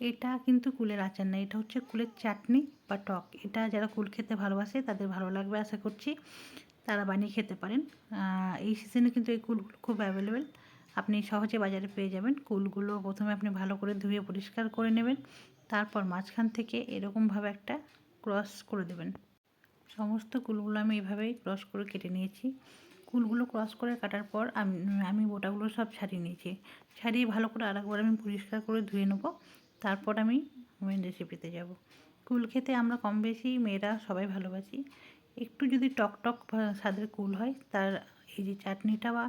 এটা কিন্তু কুলের আচার না, এটা হচ্ছে কুলের চাটনি বা টক। এটা যারা কুল খেতে ভালোবাসে তাদের ভালো লাগবে আশা করছি, তারা বানিয়ে খেতে পারেন। এই সিজনে কিন্তু এই কুলগুলো খুব অ্যাভেলেবেল, আপনি সহজে বাজারে পেয়ে যাবেন। কুলগুলো প্রথমে আপনি ভালো করে ধুয়ে পরিষ্কার করে নেবেন, তারপর মাঝখান থেকে এরকমভাবে একটা ক্রস করে দেবেন। সমস্ত কুলগুলো আমি এইভাবেই ক্রস করে কেটে নিয়েছি। কুলগুলো ক্রস করে কাটার পর আমি বোটাগুলো সব ছাড়িয়ে নিয়েছি। ছাড়িয়ে ভালো করে আরেকবার আমি পরিষ্কার করে ধুয়ে নেব, তারপর আমি মেন রেসিপিতে যাব। কুল খেতে আমরা কম বেশি মেয়েরা সবাই ভালোবাসি। একটু যদি টক টক স্বাদের কুল হয়, তার এই যে চাটনিটা বা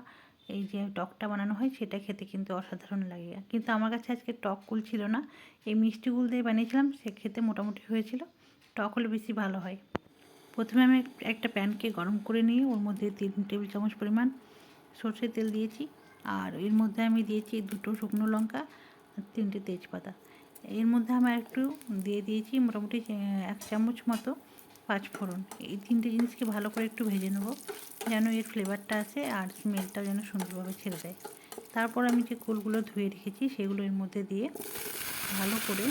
এই যে টকটা বানানো হয় সেটা খেতে কিন্তু অসাধারণ লাগে। কিন্তু আমার কাছে আজকে টক কুল ছিল না, এই মিষ্টি কুল দিয়ে বানিয়েছিলাম, সে খেতে মোটামুটি হয়েছিল। টক হলে বেশি ভালো হয়। প্রথমে আমি একটা প্যানকে গরম করে নিয়ে ওর মধ্যে 3 টেবিল চামচ পরিমাণ সর্ষের তেল দিয়েছি, আর এর মধ্যে আমি দিয়েছি 2টো শুকনো লঙ্কা আর 3টে তেজপাতা। এর মধ্যে আমি একটু দিয়ে দিয়েছি মোটামুটি 1 চামচ মতো পাঁচফোড়ন। এই 3টে জিনিসকে ভালো করে একটু ভেজে নেব, যেন এর ফ্লেভারটা আসে আর স্মেলটাও যেন সুন্দরভাবে ছেড়ে দেয়। তারপর আমি যে কুলগুলো ধুয়ে রেখেছি সেগুলো এর মধ্যে দিয়ে ভালো করে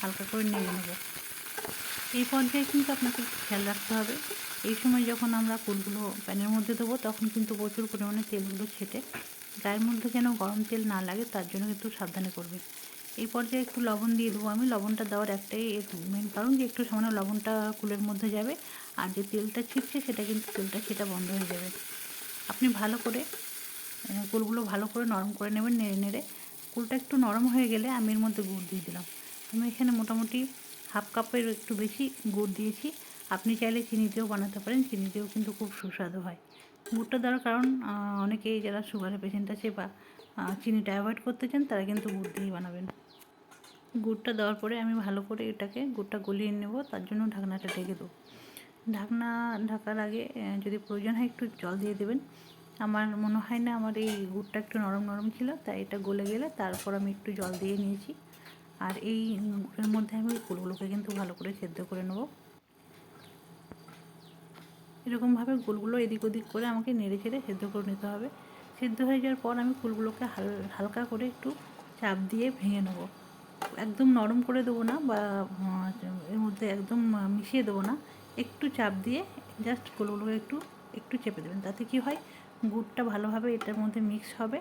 হালকা করে নেড়ে নেব। এই পর্যায়ে কিন্তু আপনাকে খেয়াল রাখতে হবে, এই সময় যখন আমরা কুলগুলো প্যানের মধ্যে দেবো তখন কিন্তু প্রচুর পরিমাণে তেলগুলো ছেটে, গায়ের মধ্যে যেন গরম তেল না লাগে তার জন্য কিন্তু সাবধানে করবে। এই পর্যায়ে একটু লবণ দিয়ে দেবো আমি। লবণটা দেওয়ার একটাই মেন কারণ যে একটু সামান্য লবণটা কুলের মধ্যে যাবে, আর যে তেলটা ছিটছে সেটা কিন্তু তেলটা সেটা বন্ধ হয়ে যাবে। আপনি ভালো করে কুলগুলো ভালো করে নরম করে নেবেন নেড়ে নেড়ে। কুলটা একটু নরম হয়ে গেলে আমি এর মধ্যে গুড় দিয়ে দিলাম। আমি এখানে মোটামুটি হাফ কাপের একটু বেশি গুড় দিয়েছি। আপনি চাইলে চিনি দিয়েও বানাতে পারেন, চিনি দিয়েও কিন্তু খুব সুস্বাদু হয়। গুড়টা দেওয়ার কারণ অনেকেই যারা সুগারের পেশেন্ট আছে বা চিনিটা অ্যাভয়েড করতে চান তারা কিন্তু গুড় দিয়েই বানাবেন। গুড়টা দেওয়ার পরে আমি ভালো করে এটাকে গুড়টা গলিয়ে নেব, তার জন্য ঢাকনাটা ঢেকে দেবো। ঢাকার আগে যদি প্রয়োজন হয় একটু জল দিয়ে দেবেন। আমার মনে হয় না আমার এই গুড়টা একটু নরম নরম ছিল, তাই এটা গলে গেলে তারপর আমি একটু জল দিয়ে নিয়েছি। আর এই গুড়ের মধ্যে আমি কুলগুলোকে কিন্তু ভালো করে সেদ্ধ করে নেব। এরকমভাবে কুলগুলো এদিক ওদিক করে আমাকে নেড়ে চেড়ে সেদ্ধ করে নিতে হবে। সেদ্ধ হয়ে যাওয়ার পর আমি কুলগুলোকে হালকা করে একটু চাপ দিয়ে ভেঙে নেব। একদম নরম করে দেবো না বা এর মধ্যে একদম মিশিয়ে দেবো না, একটু চাপ দিয়ে জাস্ট কুলগুলোকে একটু একটু চেপে দেবেন। তাতে কি হয়, গুড়টা ভালোভাবে এটার মধ্যে মিক্স হবে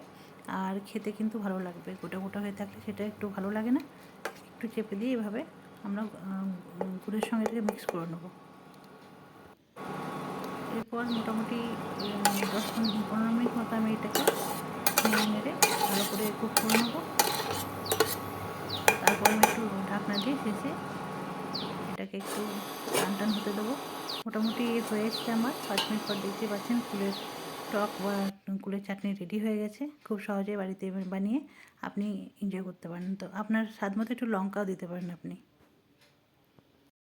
আর খেতে কিন্তু ভালো লাগবে। গোটা গোটা হয়ে থাকলে সেটা একটু ভালো লাগে না। একটু চেপে দিয়ে এভাবে আমরা গুড়ের সঙ্গে এটাকে মিক্স করে নেব। এরপর মোটামুটি 10-15 মিনিট মতো আমি এটাকে নেড়ে নেড়ে ভালো করে কুক করে নেব। তারপর আমি একটু ঢাকনা দিয়ে শেষে এটাকে একটু টান টান হতে দেবো। মোটামুটি হয়ে এসছে আমার। 5 মিনিট পর দেখতে পাচ্ছেন কুলের টক বা কুলের চাটনি রেডি হয়ে গেছে। খুব সহজে বাড়িতে বানিয়ে আপনি এনজয় করতে পারেন। তো আপনার স্বাদ মতো একটু লঙ্কাও দিতে পারেন আপনি।